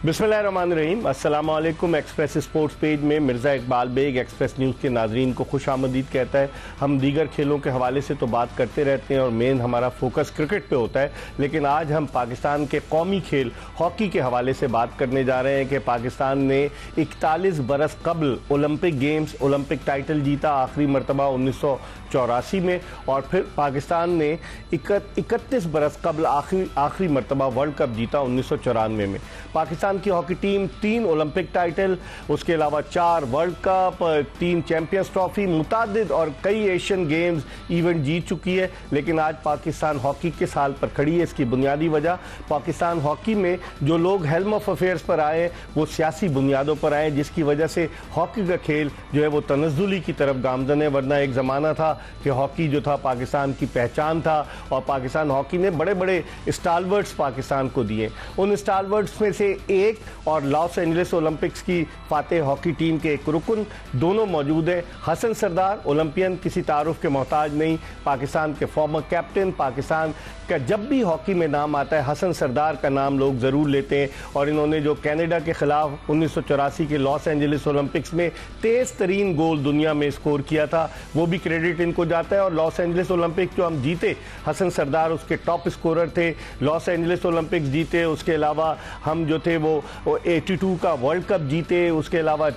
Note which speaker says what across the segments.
Speaker 1: बिस्मिल्लाहिर्रहमानिर्रहीम। अस्सलामु अलैकुम। एक्सप्रेस स्पोर्ट्स पेज में मिर्ज़ा इकबाल बेग एक्सप्रेस न्यूज़ के नाजरीन को खुश आमदीद कहता है। हम दीगर खेलों के हवाले से तो बात करते रहते हैं और मेन हमारा फोकस क्रिकेट पे होता है, लेकिन आज हम पाकिस्तान के कौमी खेल हॉकी के हवाले से बात करने जा रहे हैं कि पाकिस्तान ने 41 बरस कबल ओलंपिक गेम्स ओलंपिक टाइटल जीता, आखिरी मरतबा 1984 में, और फिर पाकिस्तान ने 31 बरस कबल आखिरी मरतबा वर्ल्ड कप जीता 1994 में। पाकिस्तान की हॉकी टीम 3 ओलंपिक टाइटल, उसके अलावा 4 वर्ल्ड कप, 3 चैंपियंस ट्रॉफी, मुतादिद और कई एशियन गेम्स इवेंट जीत चुकी है। लेकिन आज पाकिस्तान हॉकी के साल पर खड़ी है। इसकी बुनियादी वजह पाकिस्तान हॉकी में जो लोग हेल्म ऑफ अफेयर्स पर आए वो सियासी बुनियादों पर आए, जिसकी वजह से हॉकी का खेल जो है वो तनज़्ज़ुली की तरफ गामज़न है। वरना एक ज़माना था कि हॉकी जो था पाकिस्तान की पहचान था और पाकिस्तान हॉकी ने बड़े बड़े स्टालवर्ड्स पाकिस्तान को दिए। उन स्टालवर्ड्स में से एक और लॉस एंजलिस ओलंपिक्स की फातेह हॉकी टीम के एक रुकन दोनों मौजूद है। हसन सरदार ओलंपियन, किसी तारुफ के मोहताज नहीं, पाकिस्तान के फॉर्मर कैप्टन। पाकिस्तान का जब भी हॉकी में नाम आता है हसन सरदार का नाम लोग ज़रूर लेते हैं, और इन्होंने जो कनाडा के खिलाफ 1984 के लॉस एंजलिस ओलंपिक्स में तेज़ तरीन गोल दुनिया में स्कोर किया था, वो भी क्रेडिट इनको जाता है। और लॉस एंजलिस ओलंपिक जो हम जीते, हसन सरदार उसके टॉप स्कोरर थे। लॉस एंजलिस ओलंपिक्स जीते, उसके अलावा हम जो थे वो 82 का वर्ल्ड कप जीते, उसके अलावा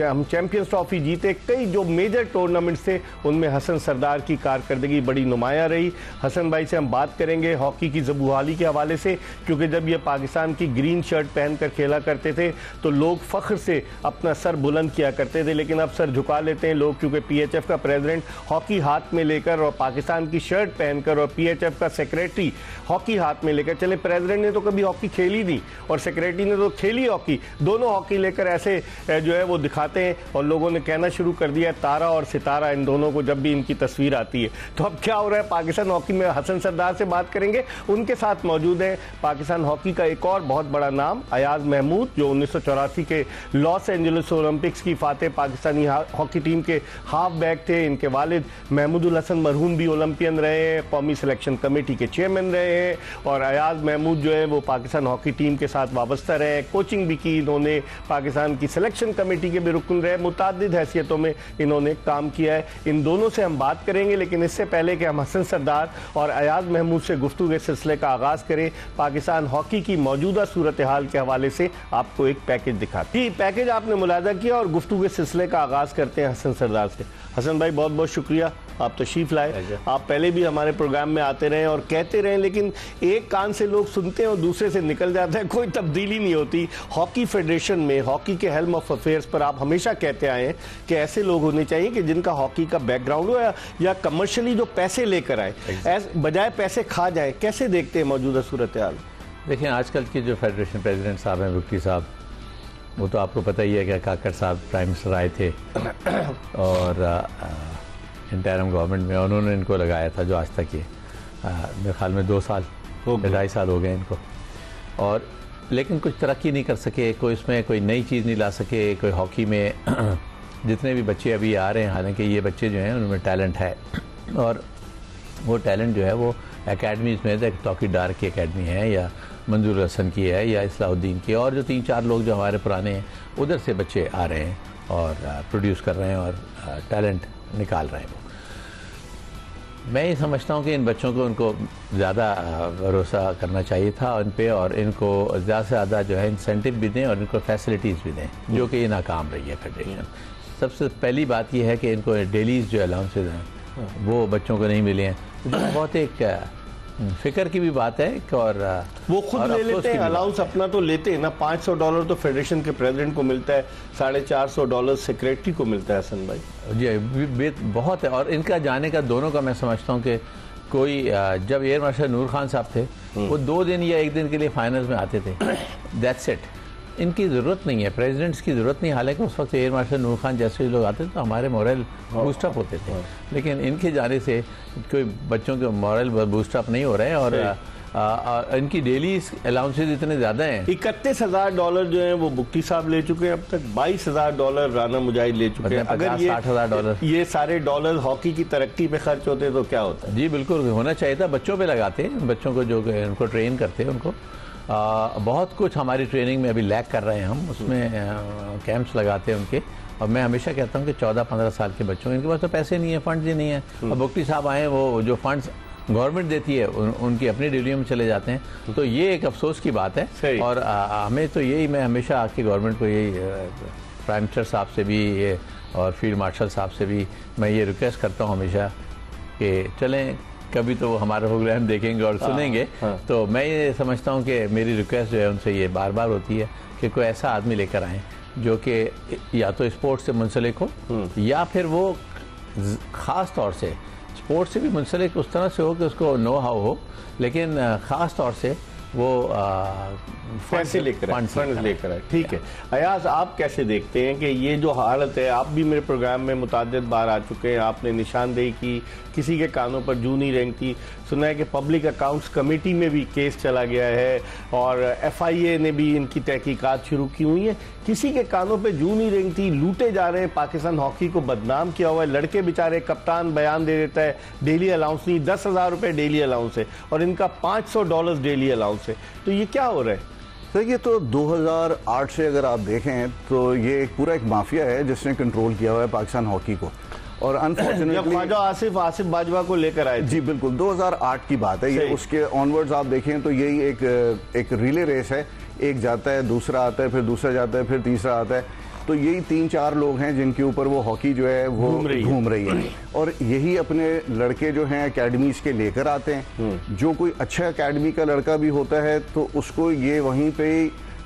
Speaker 1: हम चैंपियंस ट्रॉफी जीते। कई जो मेजर टूर्नामेंट्स थे उनमें हसन सरदार की कारकर्दगी बड़ी नुमाया रही। हसन भाई से हम बात करेंगे हॉकी की ज़बूहाली के हवाले से, क्योंकि जब ये पाकिस्तान की ग्रीन शर्ट पहनकर खेला करते थे तो लोग फ़ख्र से अपना सर बुलंद किया करते थे, लेकिन अब सर झुका लेते हैं लोग, क्योंकि PHF का प्रेसिडेंट हॉकी हाथ में लेकर और पाकिस्तान की शर्ट पहनकर, और PHF का सेक्रेटरी हॉकी हाथ में लेकर चले। प्रेसिडेंट ने तो कभी हॉकी खेली नहीं और सेक्रेटरी ने तो खेली हॉकी, दोनों हॉकी लेकर ऐसे जो है वो दिखाते हैं, और लोगों ने कहना शुरू कर दिया तारा और सितारा इन दोनों को जब भी इनकी तस्वीर आती है। तो अब क्या हो रहा है पाकिस्तान हॉकी में? हसन सरदार से बात करेंगे। उनके साथ मौजूद है पाकिस्तान हॉकी का एक और बहुत बड़ा नाम, अयाज महमूद, जो 1984 के लॉस एंजलिस ओलंपिक्स की फातेह पाकिस्तानी हॉकी टीम के हाफ बैक थे। इनके वालिद महमूदुल हसन मरहूम भी ओलंपियन रहे हैं, कौमी सिलेक्शन कमेटी के चेयरमैन रहे हैं, और अयाज महमूद जो है वो पाकिस्तान हॉकी टीम के साथ वाबस्ता रहे, कोचिंग भी की इन्होंने, पाकिस्तान की सिलेक्शन कमेटी के भी रुकन रहे, मुतादिद हैसियतों में इन्होंने काम किया है। इन दोनों से हम बात करेंगे, लेकिन इससे पहले कि हम हसन सरदार और अयाज महमूद से गुफ्तगू के सिलसिले का आगाज़ करें, पाकिस्तान हॉकी की मौजूदा सूरत हाल के हवाले से आपको एक पैकेज दिखाते हैं। पैकेज आपने मुलाजा किया और गुफ्तगू के सिलसिले का आगाज़ करते हैं हसन सरदार से। हसन भाई बहुत बहुत शुक्रिया, आप तशरीफ़ लाए। आप पहले भी हमारे प्रोग्राम में आते रहे और कहते रहे, लेकिन एक कान से लोग सुनते हैं और दूसरे से निकल जाता है, कोई तब्दीली नहीं होती। हॉकी फेडरेशन में हॉकी के हेल्म ऑफ अफेयर्स पर आप हमेशा कहते आए हैं कि ऐसे लोग होने चाहिए कि जिनका हॉकी का बैकग्राउंड हो या कमर्शियली जो पैसे लेकर आए, बजाय पैसे खा जाए। कैसे देखते हैं मौजूदा सूरत हाल?
Speaker 2: देखिए, आजकल के जो फेडरेशन प्रेसिडेंट साहब हैं, बुक्टी साहब, वो तो आपको पता ही है कि काकर साहब प्राइम मिनिस्टर आए थे और इंटरिम गवर्नमेंट में उन्होंने इनको लगाया था, जो आज तक ये मेरे ख्याल में 2 साल 2.5 साल हो गए इनको, और लेकिन कुछ तरक्की नहीं कर सके, कोई इसमें कोई नई चीज़ नहीं ला सके। कोई हॉकी में जितने भी बच्चे अभी आ रहे हैं, हालांकि ये बच्चे जो हैं उनमें टैलेंट है, और वो टैलेंट जो है वो एकेडमीज़ में, तौकी डार की एकेडमी है या मंजूर हसन की है या इस्लाहुद्दीन की, और जो 3-4 लोग जो हमारे पुराने हैं उधर से बच्चे आ रहे हैं और प्रोड्यूस कर रहे हैं और टैलेंट निकाल रहे हैं। मैं ये समझता हूँ कि इन बच्चों को उनको ज़्यादा भरोसा करना चाहिए था उन पे, और इनको ज़्यादा से ज़्यादा जो है इंसेंटिव भी दें और इनको फैसिलिटीज़ भी दें, जो कि ये नाकाम रही है फेडरेशन। सबसे पहली बात यह है कि इनको डेलीज़ जो अलाउंसेज हैं वो बच्चों को नहीं मिले हैं, जो बहुत एक फिक्र की भी बात है। और
Speaker 1: वो खुद ले लेते हैं अलाउंस, अपना तो लेते हैं ना। $500 तो फेडरेशन के प्रेसिडेंट को मिलता है, $450 सेक्रेटरी को मिलता है। हसन भाई
Speaker 2: जी बहुत है, और इनका जाने का दोनों का मैं समझता हूँ कि कोई जब एयर मार्शल नूर खान साहब थे, वो 2 दिन या 1 दिन के लिए फाइनल्स में आते थे, दैट्स इट। इनकी ज़रूरत नहीं है, प्रेसिडेंट्स की ज़रूरत नहीं। हालांकि उस वक्त एयर मार्शल नूर खान जैसे लोग आते थे तो हमारे मॉरल बूस्टअप होते थे, लेकिन इनके जाने से कोई बच्चों के मॉरल बूस्टअप नहीं हो रहे हैं। और इनकी डेली अलाउंसेज इतने ज़्यादा हैं।
Speaker 1: $31,000 जो है वो बुक्टी साहब ले चुके हैं अब तक, $22,000 राना मुजाहिद ले चुके हैं। अगर ये $60,000 ये सारे डॉलर हॉकी की तरक्की पे खर्च होते तो क्या होता?
Speaker 2: जी बिल्कुल होना चाहिए था। बच्चों पे लगाते हैं, बच्चों को जो उनको ट्रेन करते हैं उनको। बहुत कुछ हमारी ट्रेनिंग में अभी लैग कर रहे हैं हम, उसमें कैंप्स लगाते हैं उनके। और मैं हमेशा कहता हूँ कि 14-15 साल के बच्चों, इनके पास तो पैसे नहीं है, फंड्स ही नहीं है। और बुक्टी साहब आए, वो जो फंड्स गवर्नमेंट देती है उनकी अपनी डिलीवरी में चले जाते हैं। तो ये एक अफसोस की बात है। और हमें तो यही, मैं हमेशा आपकी गवर्नमेंट को यही, प्राइम मिनिस्टर साहब से भी ये और फील्ड मार्शल साहब से भी मैं ये रिक्वेस्ट करता हूँ हमेशा कि चलें, कभी तो हमारा प्रोग्राम देखेंगे और सुनेंगे। तो मैं ये समझता हूँ कि मेरी रिक्वेस्ट जो है उनसे ये बार बार होती है कि कोई ऐसा आदमी लेकर आएँ जो कि या तो स्पोर्ट्स से मुंसलिक हो, या फिर वो ख़ास तौर से स्पोर्ट्स से भी मुंसलिक उस तरह से हो कि उसको नो हाउ हो, लेकिन ख़ास तौर से वो
Speaker 1: पैसे लेकर आए। ठीक है अयाज, आप कैसे देखते हैं कि ये जो हालत है, आप भी मेरे प्रोग्राम में मुताद्दिद बार आ चुके हैं, आपने निशानदेही की, किसी के कानों पर जू नहीं रेंगती। सुना है कि पब्लिक अकाउंट्स कमेटी में भी केस चला गया है और FIA ने भी इनकी तहकीकात शुरू की हुई है, किसी के कानों पे जू नहीं रेंगती, लूटे जा रहे हैं। पाकिस्तान हॉकी को बदनाम किया हुआ है, लड़के बेचारे, कप्तान बयान दे देता है डेली अलाउंस नहीं, 10,000 रुपये डेली अलाउंस है और इनका $500 डेली अलाउंस है। तो ये क्या हो रहा है?
Speaker 3: सर ये तो 2008 से अगर आप देखें तो ये पूरा एक माफिया है जिसने कंट्रोल किया हुआ है पाकिस्तान हॉकी को। और अनफॉर्चुनेटली
Speaker 1: ख्वाजा आसिफ बाजवा को लेकर आए।
Speaker 3: जी बिल्कुल, 2008 की बात है ये। उसके ऑनवर्ड्स आप देखें तो यही एक रिले रेस है, एक जाता है, दूसरा आता है, फिर दूसरा जाता है, फिर तीसरा आता है। तो यही 3-4 लोग हैं जिनके ऊपर वो हॉकी जो है वो घूम रही है। और यही अपने लड़के जो हैं एकेडमीज के लेकर आते हैं। जो कोई अच्छा एकेडमी का लड़का भी होता है तो उसको ये वहीं पे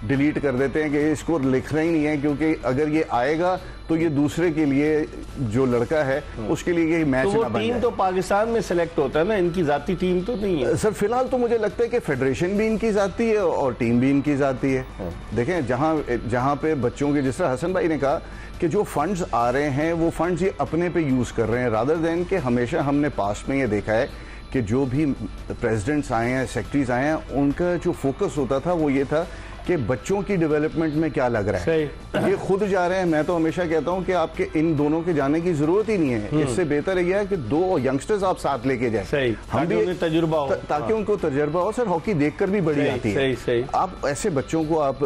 Speaker 3: डिलीट कर देते हैं कि इसको लिखना ही नहीं है, क्योंकि अगर ये आएगा तो ये दूसरे के लिए जो लड़का है उसके लिए ये मैच
Speaker 1: तो वो टीम तो पाकिस्तान में सिलेक्ट होता है ना, इनकी जाती टीम तो नहीं है।
Speaker 3: सर फिलहाल तो मुझे लगता है कि फेडरेशन भी इनकी जाती है और टीम भी इनकी जाती है। देखें जहां पे बच्चों के, जिस तरह हसन भाई ने कहा कि जो फंड्स आ रहे हैं वो फंड्स ये अपने पे यूज कर रहे हैं, रादर देन के हमेशा हमने पास्ट में ये देखा है कि जो भी प्रेसिडेंट्स आए हैं, सेक्रेटरीज आए हैं, उनका जो फोकस होता था वो ये था कि बच्चों की डेवलपमेंट में क्या लग रहा है। ये खुद जा रहे हैं। मैं तो हमेशा कहता हूं कि आपके इन दोनों के जाने की जरूरत ही नहीं है। इससे बेहतर यह है कि 2 यंगस्टर्स आप साथ लेके जाएं, हम भी तजुर्बा हो, ताकि उनको तजुर्बा हो। सर हॉकी देखकर भी बड़ी आती है। आप ऐसे बच्चों को आप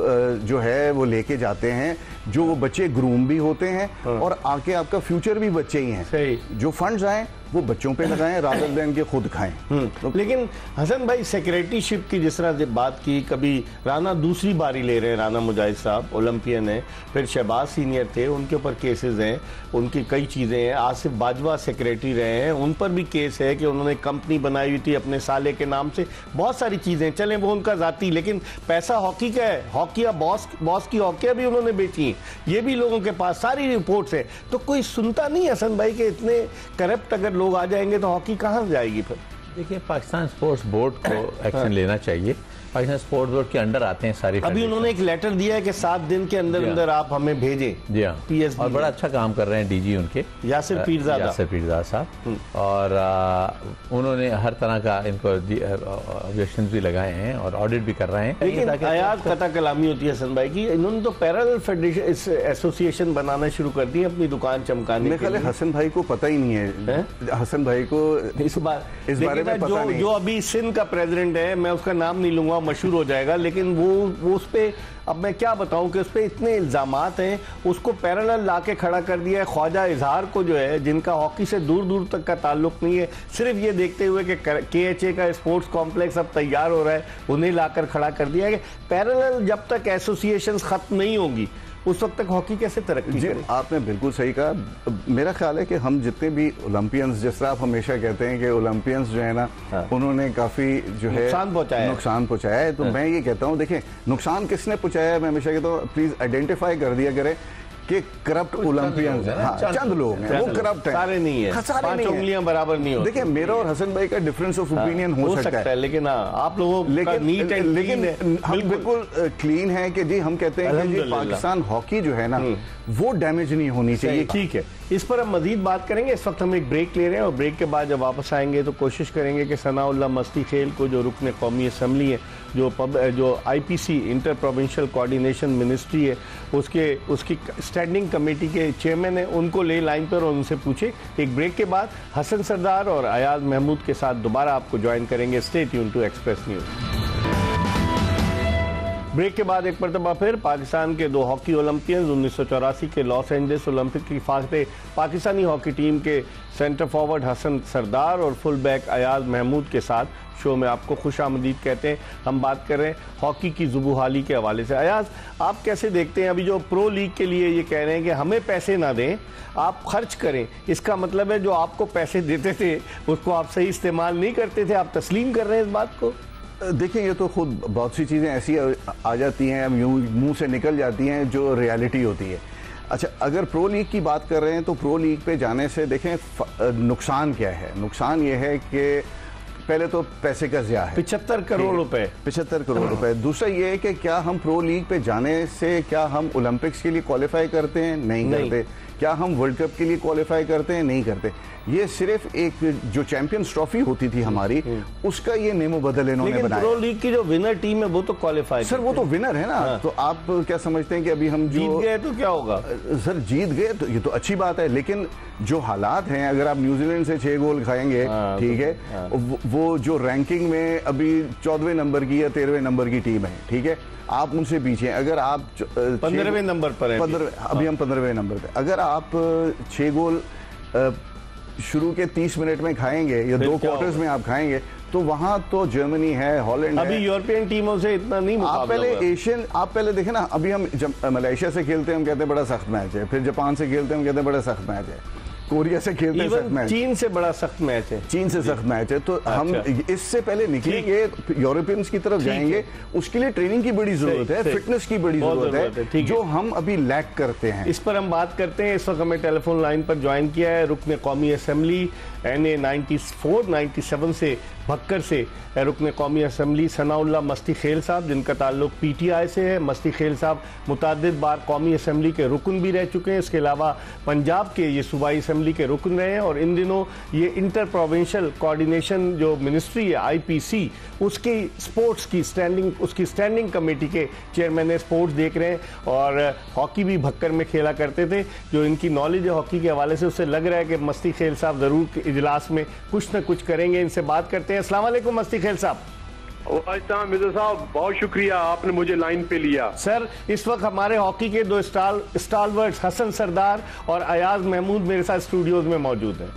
Speaker 3: जो है वो लेके जाते हैं, जो वो बच्चे ग्रूम भी होते हैं और आके आपका फ्यूचर भी बच्चे ही हैं। जो फंड्स आए वो बच्चों पे लगाएं रादर देन के खुद खाएं।
Speaker 1: तो लेकिन हसन भाई सेक्रेटरीशिप की जिस तरह से बात की, कभी राना दूसरी बारी ले रहे हैं, राना मुजाहिद साहब ओलंपियन है, फिर शहबाज सीनियर थे, उनके ऊपर केसेस हैं, उनकी कई चीज़ें हैं। आसिफ बाजवा सेक्रेटरी रहे हैं, उन पर भी केस है कि उन्होंने कंपनी बनाई हुई थी अपने साले के नाम से, बहुत सारी चीज़ें चलें, वो उनका जाती, लेकिन पैसा हॉकी का है। हॉकिया बॉस की हॉकिया भी उन्होंने बेची हैं, ये भी लोगों के पास सारी रिपोर्ट्स है। तो कोई सुनता नहीं हसन भाई कि इतने करप्ट अगर लोग आ जाएंगे तो हॉकी कहाँ जाएगी फिर?
Speaker 2: देखिए पाकिस्तान स्पोर्ट्स बोर्ड को एक्शन लेना चाहिए। पाकिस्तान स्पोर्ट्स बोर्ड के अंडर आते हैं सारी।
Speaker 1: अभी उन्होंने एक लेटर दिया है कि 7 दिन के अंदर अंदर आप हमें भेजें।
Speaker 2: जी हाँ, और बड़ा अच्छा काम कर रहे हैं डीजी उनके
Speaker 1: यासिर पीरजादा
Speaker 2: साहब। और उन्होंने हर तरह का इनको ऑब्जेक्शन भी लगाए हैं और ऑडिट भी कर रहे हैं।
Speaker 1: लेकिन आयात कथा कलामी होती है हसन भाई की, इन्होंने तो पैरेलल फेडरेशन एसोसिएशन बनाना शुरू कर दी अपनी दुकान चमकाने के लिए।
Speaker 3: हसन भाई को पता ही नहीं है, हसन भाई को इस बारे में पता नहीं।
Speaker 1: जो अभी सिंध का प्रेसिडेंट है, मैं उसका नाम नहीं लूंगा, मशहूर हो जाएगा, लेकिन वो उस पे, अब मैं क्या बताऊं कि उस पे इतने इल्जामात हैं, उसको पैरेलल लाके खड़ा कर दिया है। ख्वाजा इजहार को जो है, जिनका हॉकी से दूर दूर तक का ताल्लुक नहीं है, सिर्फ ये देखते हुए कि KHA का स्पोर्ट्स कॉम्प्लेक्स अब तैयार हो रहा है, उन्हें लाकर खड़ा कर दिया है कि पैरेलल जब तक एसोसिएशंस खत्म नहीं होंगी उस वक्त तक हॉकी कैसे तरक्की करेगी।
Speaker 3: आपने बिल्कुल सही कहा। मेरा ख्याल है कि हम जितने भी ओलंपियंस, जिस तरह आप हमेशा कहते हैं कि ओलंपियंस जो है ना, उन्होंने काफी जो है नुकसान पहुंचाया है। तो मैं ये कहता हूं, देखिए नुकसान किसने पहुंचाया है, मैं हमेशा कहता हूं प्लीज आइडेंटिफाई कर दिया करें कि करप्ट ओलंपियंस हैं। हाँ, चंद लोग हैं, वो करप्ट हैं,
Speaker 1: सारे नहीं है, पांच उंगलियां बराबर नहीं होती।
Speaker 3: देखिए मेरा और हसन भाई का डिफरेंस ऑफ ओपिनियन हो सकता है,
Speaker 1: लेकिन आप लोगों का नीट
Speaker 3: लेकिन हम बिल्कुल क्लीन है कि जी हम कहते हैं कि पाकिस्तान हॉकी जो है ना वो डैमेज नहीं होनी चाहिए।
Speaker 1: ठीक है, इस पर हम मजीद बात करेंगे। इस वक्त हम एक ब्रेक ले रहे हैं और ब्रेक के बाद जब वापस आएंगे तो कोशिश करेंगे कि सनाउल्लाह मस्ती खेल को, जो रुकन कौमी असम्बली है, जो IPC inter provincial coordination ministry है, उसकी स्टैंडिंग कमेटी के चेयरमैन है, उनको ले लाइन पर और उनसे पूछे। एक ब्रेक के बाद हसन सरदार और अयाज महमूद के साथ दोबारा आपको ज्वाइन करेंगे। Stay tune to Express news. Break के बाद एक मरतबा फिर पाकिस्तान के 2 हॉकी ओलंपियंस 1984 के लॉस एंजलिस ओलंपिक की फाख्ते पाकिस्तानी हॉकी टीम के सेंटर फॉरवर्ड हसन सरदार और फुल बैक अयाज महमूद के साथ शो में आपको खुश आमदीद कहते हैं। हम बात कर रहे हैं हॉकी की जुबूहाली के हवाले से। अयाज, आप कैसे देखते हैं, अभी जो प्रो लीग के लिए ये कह रहे हैं कि हमें पैसे ना दें, आप खर्च करें, इसका मतलब है जो आपको पैसे देते थे उसको आप सही इस्तेमाल नहीं करते थे, आप तस्लीम कर रहे हैं इस बात को?
Speaker 3: देखिए, ये तो खुद बहुत सी चीज़ें ऐसी आ जाती हैं, यूँ मुंह से निकल जाती हैं जो रियलिटी होती है। अच्छा, अगर प्रो लीग की बात कर रहे हैं तो प्रो लीग पे जाने से देखें नुकसान क्या है। नुकसान ये है कि पहले तो पैसे का ज़िया है,
Speaker 1: 75 करोड़ रुपए।
Speaker 3: 75 करोड़ रुपए। दूसरा ये है कि क्या हम प्रो लीग पे जाने से क्या हम ओलंपिक्स के लिए क्वालिफाई करते हैं? नहीं करते। क्या हम वर्ल्ड कप के लिए क्वालिफाई करते हैं? नहीं करते। ये सिर्फ एक जो चैंपियंस ट्रॉफी होती थी हमारी, उसका ये नेमो बदल इन्होंने बनाया।
Speaker 1: प्रो लीग की जो विनर टीम है वो तो क्वालिफाई,
Speaker 3: सर वो तो विनर है ना। हाँ। तो आप क्या समझते हैं कि अभी हम जो
Speaker 1: जीत गए तो क्या होगा?
Speaker 3: सर जीत गए तो ये तो अच्छी बात है, लेकिन जो हालात हैं, अगर आप न्यूजीलैंड से 6 गोल खाएंगे, ठीक है, वो जो रैंकिंग में अभी 14वें नंबर की या 13वें नंबर की टीम है, ठीक है, आप उनसे पीछे, अगर आप
Speaker 1: 15वें नंबर पर हैं,
Speaker 3: अभी हम 15वें नंबर पे, अगर आप 6 गोल शुरू के 30 मिनट में खाएंगे या 2 क्वार्टर्स में आप खाएंगे, तो वहां तो जर्मनी है, हॉलैंड है।
Speaker 1: अभी यूरोपियन टीमों से इतना नहीं मुकाबला।
Speaker 3: आप पहले देखें ना, अभी हम जब मलेशिया से खेलते हैं हम कहते हैं बड़ा सख्त मैच है, फिर जापान से खेलते हैं हम कहते हैं बड़ा सख्त मैच है, कोरिया से खेलते हैं सख्त मैच,
Speaker 1: चीन से बड़ा सख्त मैच है,
Speaker 3: चीन से सख्त मैच है। तो हम इससे पहले निकलेंगे, यूरोपियंस की तरफ जाएंगे, उसके लिए ट्रेनिंग की बड़ी जरूरत है, फिटनेस की बड़ी जरूरत है, जो हम अभी लैक करते हैं।
Speaker 1: इस पर हम बात करते हैं। इस वक्त हमें टेलीफोन लाइन पर ज्वाइन किया है रुकन कौमी असम्बली NA 94-97 से भक्कर से रुकन कौमी असम्बली सनाउल्लाह मस्ती खेल साहब, जिनका ताल्लुक PTI से है। मस्ती खेल साहब मुतअद्दिद बार कौमी असम्बली के रुकन भी रह चुके हैं, इसके अलावा पंजाब के ये सूबाई असम्बली के रुकन रहे हैं और इन दिनों ये इंटर प्रोविंशियल कोऑर्डिनेशन जो मिनिस्ट्री है IPC, उसकी स्पोर्ट्स की स्टैंडिंग कमेटी के चेयरमैन स्पोर्ट्स देख रहे हैं और हॉकी भी भक्कर में खेला करते थे। जो इनकी नॉलेज है हॉकी के हवाले से, उससे लग रहा है कि मस्ती खेल साहब जरूर इजलास में कुछ न कुछ करेंगे। इनसे बात करते हैं। अस्सलाम वालेकुम मस्ती खेल साहब।
Speaker 4: मिर्जा साहब, बहुत शुक्रिया, आपने मुझे लाइन पे लिया।
Speaker 1: सर, इस वक्त हमारे हॉकी के 2 स्टालवर्ड्स हसन सरदार और अयाज महमूद मेरे साथ स्टूडियोज में मौजूद हैं।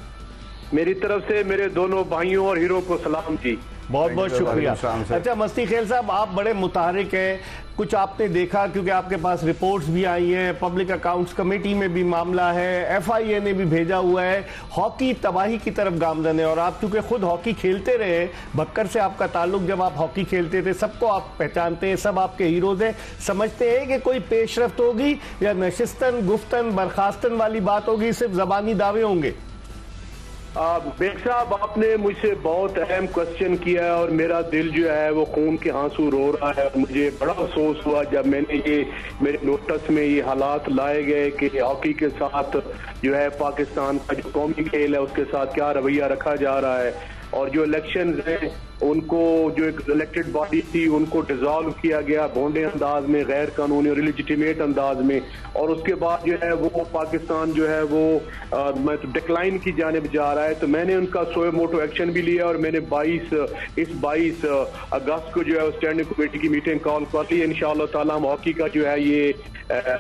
Speaker 4: मेरी तरफ से मेरे दोनों भाइयों और हीरो को सलाम जी।
Speaker 1: बहुत बहुत शुक्रिया। अच्छा मस्ती खेल साहब, आप बड़े मुतहरिक हैं, कुछ आपने देखा, क्योंकि आपके पास रिपोर्ट्स भी आई हैं, पब्लिक अकाउंट्स कमेटी में भी मामला है, FIA ने भी भेजा हुआ है, हॉकी तबाही की तरफ गामजन है। और आप चूंकि खुद हॉकी खेलते रहे, भक्कर से आपका ताल्लुक, जब आप हॉकी खेलते थे सबको आप पहचानते हैं, सब आपके हीरोज हैं, समझते हैं कि कोई पेशरफ्त होगी या नशिस्तन गुफ्तन बर्खास्तन वाली बात होगी, सिर्फ जबानी दावे होंगे?
Speaker 4: बेग साहब, आपने मुझसे बहुत अहम क्वेश्चन किया है और मेरा दिल जो है वो खून के आंसू रो रहा है। मुझे बड़ा अफसोस हुआ जब मैंने ये मेरे नोटिस में ये हालात लाए गए कि हॉकी के साथ जो है पाकिस्तान का जो कौमी खेल है उसके साथ क्या रवैया रखा जा रहा है, और जो इलेक्शन हैं उनको, जो एक इलेक्टेड बॉडी थी उनको डिसॉल्व किया गया भोंडे अंदाज में, गैर कानूनी और इलिजिटिमेट अंदाज में, और उसके बाद जो है वो पाकिस्तान जो है वो डिक्लाइन की जानिब जा रहा है। तो मैंने उनका सोए मोटो एक्शन भी लिया और मैंने 22 अगस्त को जो है स्टैंडिंग कमेटी की मीटिंग कॉल कर ली। इंशाअल्लाह ताला हम हॉकी का जो है ये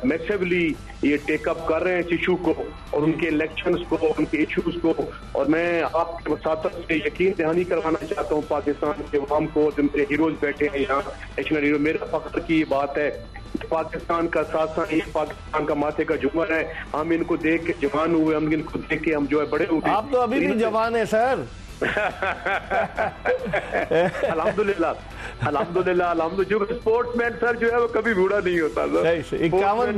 Speaker 4: मैसिवली ये टेकअप कर रहे हैं इस इशू को और उनके इलेक्शंस को, उनके इशूज को। और मैं आपके साथ से यकीन दहानी करवाना चाहता हूँ पाकिस्तान के अवाम को, जो मेरे हीरोज बैठे हैं यहाँ, नेशनल हीरो, मेरा फख्र की ये बात है, पाकिस्तान का साथ ये पाकिस्तान का माथे का झूमर है। हम इनको देख के जवान हुए, हम इनको देख के हम जो है बड़े हुए।
Speaker 1: आप तो अभी भी जवान है सर।
Speaker 4: अल्हम्दुलिल्लाह जो स्पोर्ट्समैन सर जो है वो कभी बूढ़ा नहीं होता सर।
Speaker 1: 51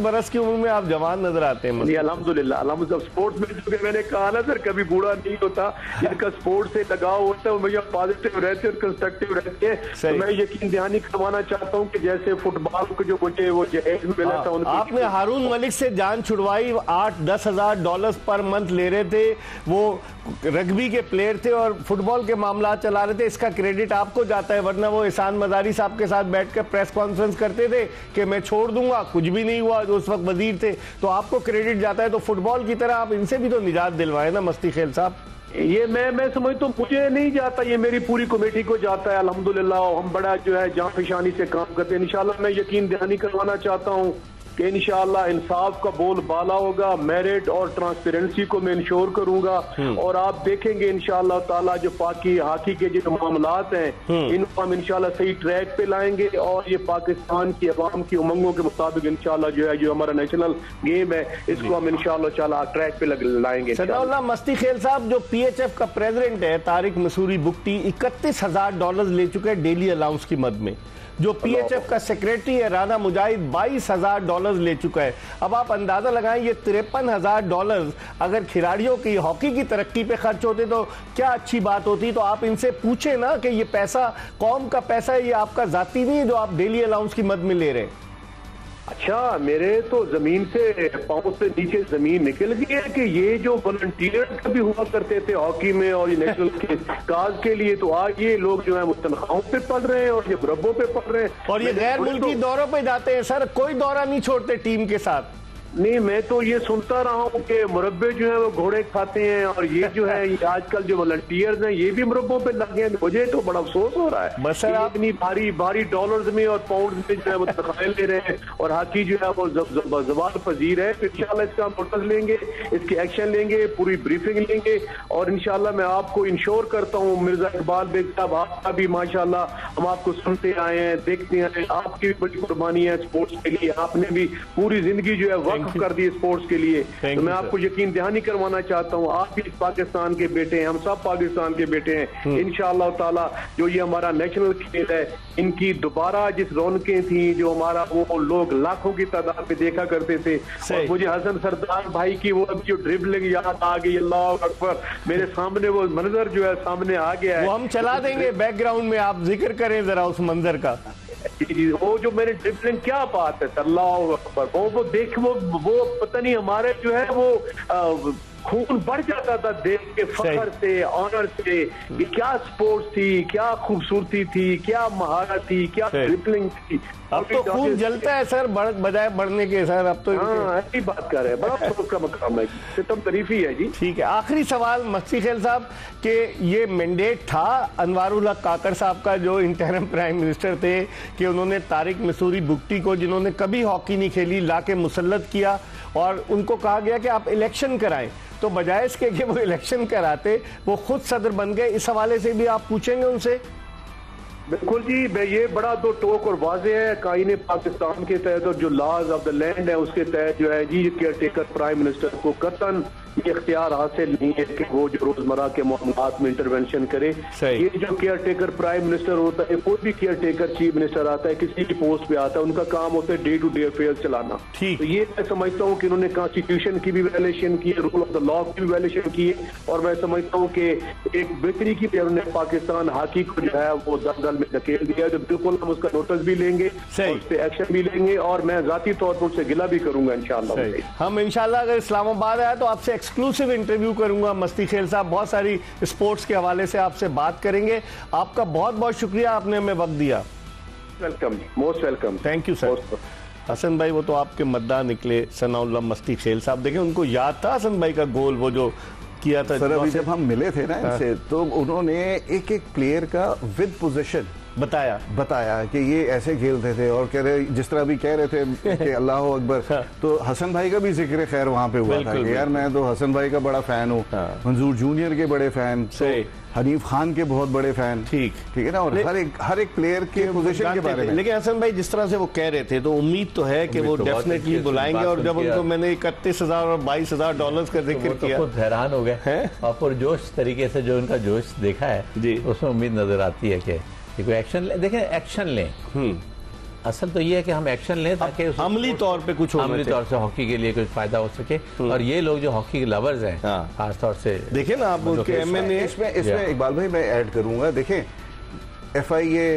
Speaker 1: बरस की उम्र में आप जवान नजर आते हैं।
Speaker 4: अल्हम्दुलिल्लाह स्पोर्ट्समैन जो मैंने कहा ना सर कभी बूढ़ा नहीं होता, इनका स्पोर्ट्स से लगाव होता है, वो भैया पॉजिटिव रहते हैं और कंस्ट्रक्टिव रहते हैं। तो मैं यकीन दहानी करवाना चाहता हूँ कि जैसे फुटबॉल को जो मुझे वो जहेज मिला था,
Speaker 1: आपने हारून मलिक से जान छुड़वाई, 8-10 हजार डॉलर पर मंथ ले रहे थे, वो रग्बी के प्लेयर थे और फुटबॉल के मामला चला रहे थे, इसका क्रेडिट आपको जाता है, वरना वो एहसान मजारी साहब के साथ बैठकर प्रेस कॉन्फ्रेंस करते थे कि मैं छोड़ दूंगा, कुछ भी नहीं हुआ, जो उस वक्त वजीर थे, तो आपको क्रेडिट जाता है। तो फुटबॉल की तरह आप इनसे भी तो निजात दिलवाए ना मस्ती खेल साहब।
Speaker 4: ये मैं समझता हूँ मुझे नहीं जाता, ये मेरी पूरी कमेटी को जाता है अल्हम्दुलिल्लाह। हम बड़ा जो है जान पेशानी से काम करते हैं। इंशाल्लाह मैं यकीन दहानी करवाना चाहता हूँ कि इंशाल्लाह इंसाफ का बोल बाला होगा, मेरिट और ट्रांसपेरेंसी को मैं इंश्योर करूंगा और आप देखेंगे इंशाल्लाह ताला जो हॉकी के जो मामलात हैं इनको हम इंशाल्लाह सही ट्रैक पे लाएंगे और ये पाकिस्तान की अवाम की उमंगों के मुताबिक इंशाल्लाह जो है जो हमारा नेशनल गेम है इसको हम इंशाल्लाह ट्रैक पे लाएंगे।
Speaker 1: सनाउल्लाह मस्ती खेल साहब जो PHF का प्रेसिडेंट है तारिक मसूरी बुगटी, 31,000 डॉलर ले चुके हैं डेली अलाउंस की मद में। जो PHF का सेक्रेटरी है राना मुजाहिद 22,000 डॉलर ले चुका है। अब आप अंदाजा लगाएं ये 53,000 डॉलर अगर खिलाड़ियों की हॉकी की तरक्की पे खर्च होते तो क्या अच्छी बात होती। तो आप इनसे पूछे ना कि ये पैसा कौम का पैसा है, ये आपका जाती नहीं है जो आप डेली अलाउंस की मद में ले रहे हैं।
Speaker 4: अच्छा, मेरे तो जमीन से पांव से नीचे जमीन निकल गई है कि ये जो वॉलंटियर कभी हुआ करते थे हॉकी में और ये नेशनल के काज के लिए, तो आज ये लोग जो है वो तनख्वाहों पे पढ़ रहे हैं और ये मुरब्बों पे पढ़ रहे हैं
Speaker 1: और ये गैर मुल्की दौरों पे जाते हैं सर, कोई दौरा नहीं छोड़ते टीम के साथ।
Speaker 4: नहीं, मैं तो ये सुनता रहा हूँ कि मुरब्बे जो है वो घोड़े खाते हैं और ये जो है आजकल जो वॉलंटियर्स हैं ये भी मुरब्बों पे लग गए हैं। मुझे तो बड़ा अफसोस हो रहा है
Speaker 1: बस सर आप
Speaker 4: इतनी भारी डॉलर्स में और पाउंड में जो है वो तनख्वाहें ले रहे हैं और हॉकी जो है वो जवाल पजीर है। इंशाल्लाह इसका हम नोटिस लेंगे, इसकी एक्शन लेंगे, पूरी ब्रीफिंग लेंगे और इंशाल्लाह मैं आपको इंश्योर करता हूँ मिर्जा इकबाल बेग साहब आपका भी माशाल्लाह हम आपको सुनते आए हैं, देखते आए हैं, आपकी भी बड़ी कुर्बानी है स्पोर्ट्स के लिए, आपने भी पूरी जिंदगी जो है कर दी स्पोर्ट्स के लिए। तो मैं आपको यकीन दहानी करवाना चाहता हूँ आप भी पाकिस्तान के बेटे हैं, हम सब पाकिस्तान के बेटे हैं। इंशाअल्लाह ताला जो ये हमारा नेशनल खेल है इनकी दोबारा जिस रौनकें थी जो हमारा वो लोग लाखों की तादाद में देखा करते थे और मुझे हसन सरदार भाई की वो अभी जो ड्रिबलिंग याद आ गई, अल्लाह अकबर, मेरे सामने वो मंजर जो है सामने आ गया है।
Speaker 1: वो हम चला देंगे बैकग्राउंड में, आप जिक्र करें जरा उस मंजर का।
Speaker 4: वो जो मेरे ड्रिबलिंग क्या बात है, अल्लाह अकबर, वो देख वो पता नहीं हमारे जो है वो खून बढ़ जाता था देश के फख्र से, ऑनर से। ये क्या स्पोर्ट्स थी, क्या खूबसूरती थी, क्या महारत थी, क्या ड्रिबलिंग थी।
Speaker 1: अब तो खून जलता है सर बजाय बढ़ने के सर। अब तो
Speaker 4: ऐसी बात कर रहे हैं, बड़ा अफसोस का मकाम है, सितम तारीफ ही है जी।
Speaker 1: ठीक है, आखिरी सवाल मस्ती खेल साहब कि ये मैंडेट था अनवारुल हक काकड़ साहब का जो इंटरिम प्राइम मिनिस्टर थे कि उन्होंने तारिक मसूरी बुगटी को जिन्होंने कभी हॉकी नहीं खेली ला के मुसल्लत किया और उनको कहा गया कि आप इलेक्शन कराएं, तो बजाय इसके कि वो इलेक्शन कराते वो खुद सदर बन गए। इस हवाले से भी आप पूछेंगे उनसे?
Speaker 4: बिल्कुल जी, ये बड़ा दो टोक और वाजे है कायने पाकिस्तान के तहत और जो लॉज ऑफ द लैंड है उसके तहत जो है जी केयर टेकर प्राइम मिनिस्टर को कतन ये इख्तियार हासिल नहीं है कि वो जो रोजमर्रा के मामलात में इंटरवेंशन करे। ये जो केयर टेकर प्राइम मिनिस्टर होता है, कोई भी केयर टेकर चीफ मिनिस्टर आता है किसी भी पोस्ट पे आता है, उनका काम होता है डे टू डे अफेयर चलाना। तो ये मैं समझता हूँ कि उन्होंने कॉन्स्टिट्यूशन की भी वायलेशन की है, रूल ऑफ द लॉ की भी वायलेशन की है और मैं समझता हूँ कि एक बेहतरी की उन्होंने पाकिस्तान हॉकी को जो है वो दलदल में धकेल दिया है। तो बिल्कुल हम उसका नोटिस भी लेंगे, उस पर एक्शन भी लेंगे और मैं जाती तौर पर उससे गिला भी करूंगा इंशाल्लाह।
Speaker 1: हम इंशाल्लाह अगर इस्लामाबाद आया तो आपसे एक्सक्लूसिव इंटरव्यू करूंगा मस्ती खेल साहब, बहुत सारी स्पोर्ट्स के हवाले से आपसे बात करेंगे। आपका बहुत बहुत शुक्रिया, आपने हमें वक्त दिया।
Speaker 4: Welcome, most welcome.
Speaker 1: Thank you sir. Hasan भाई वो तो आपके मद्दा निकले सनाउल्लाह मस्ती खेल साहब, देखें उनको याद था हसन भाई का गोल वो जो किया था
Speaker 3: सर। अभी जब हम मिले थे ना इनसे तो उन्होंने एक एक प्लेयर का विद पोजीशन बताया कि ये ऐसे खेलते थे, और कह रहे, जिस तरह भी कह रहे थे कि अल्लाह अकबर, तो हसन भाई का भी जिक्र खैर वहां पे हुआ था कि यार मैं तो हसन भाई का बड़ा फैन हूँ, मंजूर जूनियर के बड़े फैन, हनीफ खान के बहुत बड़े फैन, ठीक है ना, और हर एक प्लेयर के पोजीशन के बारे में।
Speaker 1: लेकिन हसन भाई जिस तरह से वो कह रहे थे, तो उम्मीद तो है कि वो डेफिनेटली बुलाएंगे, और जब उनको मैंने 31,000 और 22,000 डॉलर का जिक्र किया,
Speaker 2: खुद हैरान हो गए और पुरजोश तरीके से जो उनका जोश देखा है उसमें उम्मीद नजर आती है कि कोई एक्शन देखें, एक्शन लें। असल तो ये है कि हम एक्शन लें ताकि
Speaker 1: अमली तौर पे कुछ
Speaker 2: अमली तौर से हॉकी के लिए कुछ फायदा हो सके। और ये लोग जो हॉकी के लवर्स हैं खास तौर से
Speaker 1: देखें ना आप,
Speaker 3: इसमें इकबाल भाई मैं ऐड करूंगा, देखें FIA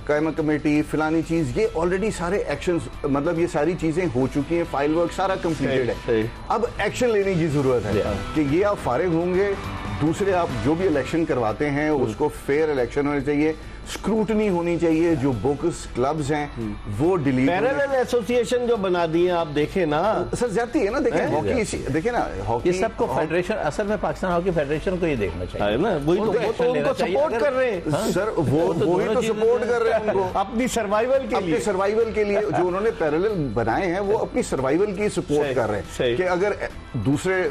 Speaker 3: कायमा कमेटी फिलानी चीज, ये ऑलरेडी सारे एक्शंस, मतलब ये सारी चीजें हो चुकी हैं, फाइल वर्क सारा कंप्लीटेड है। अब एक्शन लेने की जरूरत है कि ये आप फारिग होंगे, दूसरे आप जो भी इलेक्शन करवाते हैं उसको फेयर इलेक्शन होने चाहिए, स्क्रूटनी होनी चाहिए, जो बोकस क्लब्स हैं वो डिलीट,
Speaker 1: पैरेलल एसोसिएशन जो बना दिए आप देखें ना
Speaker 3: सर, जाती है ना, देखें हॉकी, देखें ना हॉकी,
Speaker 2: ये सबको फेडरेशन, असल में पाकिस्तान हॉकी फेडरेशन को ये देखना चाहिए
Speaker 1: ना, वही तो उनको सपोर्ट कर रहे हैं
Speaker 3: सर, वही तो सपोर्ट कर रहे हैं उनको
Speaker 1: अपनी सर्वाइवल
Speaker 3: के लिए जो उन्होंने पैरेलल बनाए हैं वो अपनी सर्वाइवल की सपोर्ट कर रहे हैं कि अगर दूसरे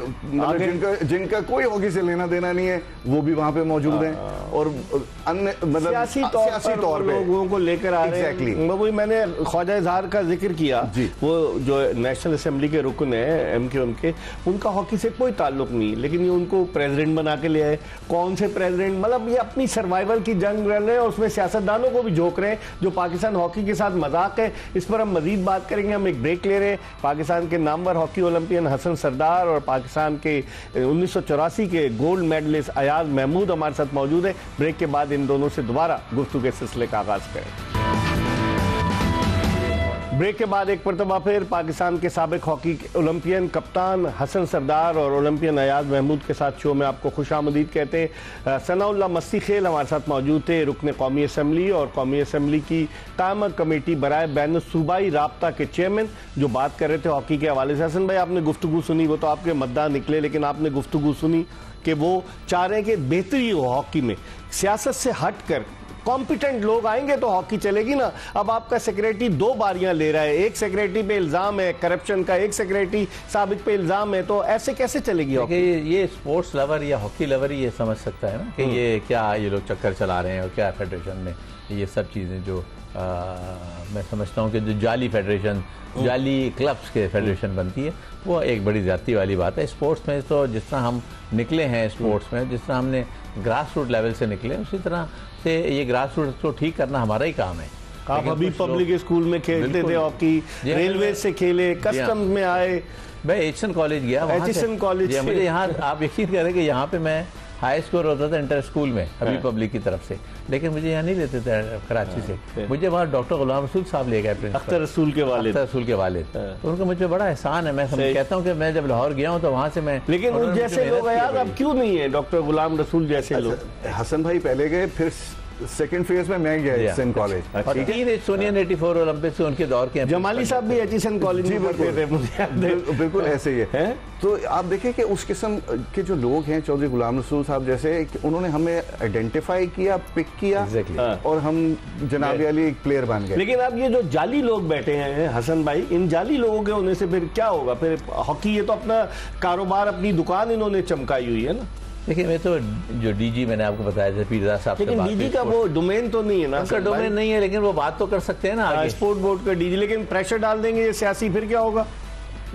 Speaker 3: जिनका कोई हॉकी से लेना देना नहीं है वो भी वहां पे मौजूद हैं, और अन्य मतलब सियासी तौर पे
Speaker 1: लोगों को लेकर आ रहे हैं। वही मैंने ख्वाजा इजहार का जिक्र किया, वो जो नेशनल असेंबली के रुकन है MQM के, उनका हॉकी से कोई ताल्लुक नहीं, लेकिन ये उनको प्रेसिडेंट बना के ले आए। कौन से प्रेसिडेंट, मतलब ये अपनी सर्वाइवल की जंग लड़ रहे हैं, और उसमें सियासतदानों को भी झोंक रहे हैं, जो पाकिस्तान हॉकी के साथ मजाक है। इस पर हम मजीद बात करेंगे, हम एक ब्रेक ले रहे हैं। पाकिस्तान के नामवर हॉकी ओलंपियन हसन सरदार और पाकिस्तान के 1984 के गोल्ड मेडलिस्ट अयाज महमूद हमारे साथ मौजूद है। ब्रेक के बाद इन दोनों से दोबारा गुफ्तगू के सिलसिले का आगाज करें। ब्रेक के बाद एक मरतबा फिर पाकिस्तान के साबिक हॉकी ओलंपियन कप्तान हसन सरदार और ओलंपियन अयाज महमूद के साथ शो में आपको खुशामदीद कहते हैं। सनाउल्लाह मस्ती खेल हमारे साथ मौजूद थे, रुकन कौमी असम्बली और कौमी असम्बली की कायमा कमेटी बराए बैन सूबाई राब्ता के चेयरमैन, जो बात कर रहे थे हॉकी के हवाले से। हसन भाई, आपने गुफ्तगू सुनी, वो तो आपके मद्दा निकले, लेकिन आपने गुफ्तगू सुनी कि वो चाह रहे हैं कि बेहतरी हो हॉकी में, सियासत से हट कर कॉम्पिटेंट लोग आएंगे तो हॉकी चलेगी ना। अब आपका सेक्रेटरी 2 बारियां ले रहा है, एक सेक्रेटरी पे इल्जाम है करप्शन का, एक सेक्रेटरी साबिक पे इल्जाम है, तो ऐसे कैसे चलेगी हॉकी?
Speaker 2: ये स्पोर्ट्स लवर या हॉकी लवर ये समझ सकता है ना कि ये क्या ये लोग चक्कर चला रहे हैं, और क्या फेडरेशन में ये सब चीज़ें जो मैं समझता हूँ कि जो जाली फेडरेशन, जाली क्लब्स के फेडरेशन बनती है, वो एक बड़ी ज़्यादती वाली बात है। स्पोर्ट्स में तो जिस तरह हम निकले हैं, स्पोर्ट्स में जिस तरह हमने ग्रास रूट लेवल से निकले, उसी तरह से ये ग्रास रूट को ठीक करना हमारा ही काम है।
Speaker 1: आप अभी पब्लिक स्कूल में खेलते थे हॉकी, रेलवे से खेले, कस्टम्स में आए,
Speaker 2: मैं एचिसन कॉलेज गया,
Speaker 1: एचिसन कॉलेज
Speaker 2: मुझे यहाँ आप यकीन करें कि यहाँ पे मैं हाई स्कोर होता था इंटर स्कूल में अभी पब्लिक की तरफ से, लेकिन मुझे यहाँ नहीं लेते थे कराची से, मुझे वहाँ डॉक्टर गुलाम रसूल साहब ले गए,
Speaker 1: अख्तर रसूल के वालिद,
Speaker 2: तो उनका मुझे बड़ा एहसान है। मैं कहता हूँ कि मैं जब लाहौर गया हूँ तो वहाँ से मैं,
Speaker 1: लेकिन उन जैसे लोग यार अब क्यों नहीं है डॉक्टर गुलाम रसूल जैसे लोग?
Speaker 3: हसन भाई पहले गए, फिर सेकंड फेज में मैं गया एचिसन कॉलेज,
Speaker 2: और 3 सोनियन 84 ओलंपिक्स से उनके दौर के,
Speaker 1: जमाली साहब भी एचिसन कॉलेज में पढ़ते थे, मुझे
Speaker 3: बिल्कुल ऐसे ही है। तो आप देखें कि उस किस्म के जो लोग हैं, चौधरी गुलाम रसूल साहब जैसे, उन्होंने हमें आइडेंटिफाई किया, पिक किया, और हम जनाब अली एक प्लेयर बन गए।
Speaker 1: लेकिन अब ये जो जाली लोग बैठे हैं हसन भाई, इन जाली लोगों के होने से फिर क्या होगा? फिर हॉकी, ये तो अपना कारोबार, अपनी दुकान इन्होंने चमकाई हुई है ना।
Speaker 2: देखिए, मैं तो जो डीजी मैंने आपको बताया था पीरदार साहब,
Speaker 1: लेकिन डीजी का वो डोमेन तो नहीं है ना,
Speaker 2: उसका डोमेन नहीं है, लेकिन वो बात तो कर सकते हैं ना,
Speaker 1: स्पोर्ट बोर्ड का डीजी, लेकिन प्रेशर डाल देंगे ये सियासी, फिर क्या होगा?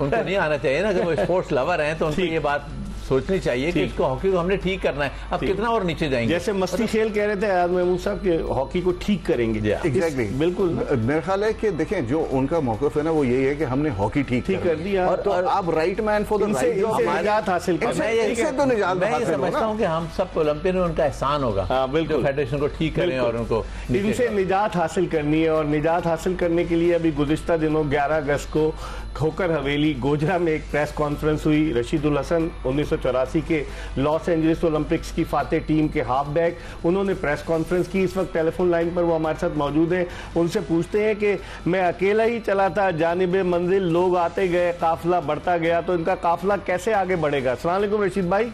Speaker 2: उनको नहीं आना चाहिए ना, कि वो स्पोर्ट्स लवर हैं तो उनको ये बात सोचनी चाहिए कि इसको हॉकी को हमने ठीक करना है। अब कितना और नीचे जाएंगे?
Speaker 1: जैसे मस्ती खेल कह रहे थे अयाज महमूद साहब कि हॉकी को ठीक करेंगे।
Speaker 3: एग्जैक्टली,
Speaker 1: बिल्कुल।
Speaker 3: मेरा ख्याल है कि देखें जो उनका मौक़िफ़ है ना, वो यही है कि हमने हॉकी ठीक
Speaker 1: कर दिया,
Speaker 3: और आप right man for the right
Speaker 1: निजात हासिल कर,
Speaker 2: मैं ये समझता हूँ कि हम सब ओलंपियन में उनका एहसान होगा, बिल्कुल, फेडरेशन को ठीक करें और उनको
Speaker 1: इनसे निजात हासिल करनी है। और निजात हासिल करने के लिए अभी गुज़िश्ता दिनों 11 अगस्त को खोकर हवेली गोजरा में एक प्रेस कॉन्फ्रेंस हुई। रशीदुल हसन 1984 के लॉस एंजलिस ओलंपिक्स की फाते टीम के हाफ बैक, उन्होंने प्रेस कॉन्फ्रेंस की। इस वक्त टेलीफोन लाइन पर वो हमारे साथ मौजूद हैं। उनसे पूछते हैं कि मैं अकेला ही चला था, जानिबे मंजिल लोग आते गए, काफिला बढ़ता गया, तो इनका काफिला कैसे आगे बढ़ेगा? अस्सलाम वालेकुम रशीद भाई।